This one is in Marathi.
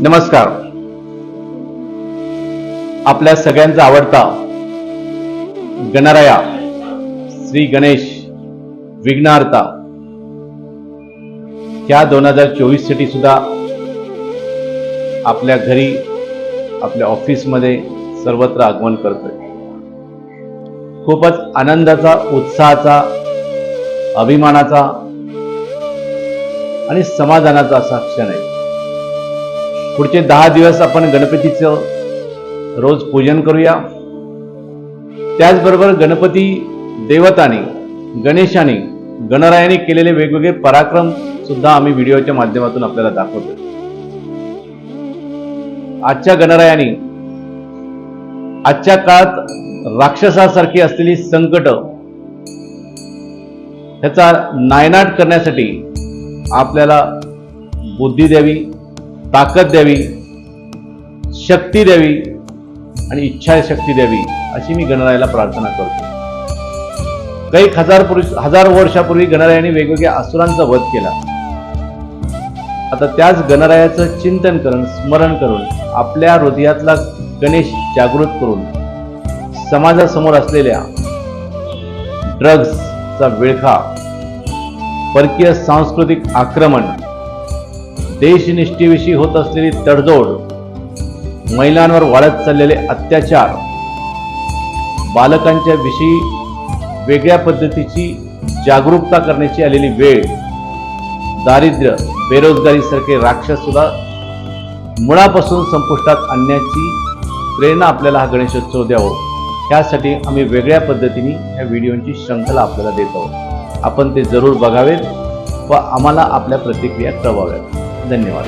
नमस्कार. आपल्या सगळ्यांचा आवडता गणराया श्री गणेश विघ्नहर्ता या 2024 साठी सुद्धा आपल्या घरी, आपल्या ऑफिसमध्ये सर्वत्र आगमन करतोय. खूपच आनंदाचा, उत्साहाचा, अभिमानाचा आणि समाधानाचा असा क्षण आहे. पुढचे 10 दिवस आपण गणपतीचं रोज पूजन करूया. त्याचबरोबर गणपती देवताने, गणेशाने, गणरायाने केलेले वेगवेगळे पराक्रम सुद्धा आम्ही व्हिडिओच्या माध्यमातून आपल्याला दाखवतो. आजच्या गणरायाने आजच्या काळात राक्षसासारखी असलेली संकट ह्याचा नायनाट करण्यासाठी आपल्याला बुद्धी द्यावी, ताकद द्यावी, शक्ती द्यावी आणि इच्छाशक्ती द्यावी अशी मी गणरायाला प्रार्थना करतो. काही हजार वर्षापूर्वी गणरायाने वेगवेगळ्या असुरांचा वध केला. आता त्याच गणरायाचं चिंतन करून, स्मरण करून, आपल्या हृदयातला गणेश जागृत करून समाजासमोर असलेल्या ड्रग्सचा विळखा, परकीय सांस्कृतिक आक्रमण, देशनिष्ठेविषयी होत असलेली तडजोड, महिलांवर वाढत चाललेले अत्याचार, बालकांच्या विषयी वेगळ्या पद्धतीची जागरूकता करण्याची आलेली वेळ, दारिद्र्य, बेरोजगारी सारखे राक्षस सुद्धा मुळापासून संपुष्टात आणण्याची प्रेरणा आपल्याला हा गणेशोत्सव द्यावं, त्यासाठी आम्ही वेगळ्या पद्धतीने या व्हिडिओची शृंखला आपल्याला देत आहोत. आपण ते जरूर बघावेत व आम्हाला आपल्या प्रतिक्रिया कळवाव्यात. धन्यवाद.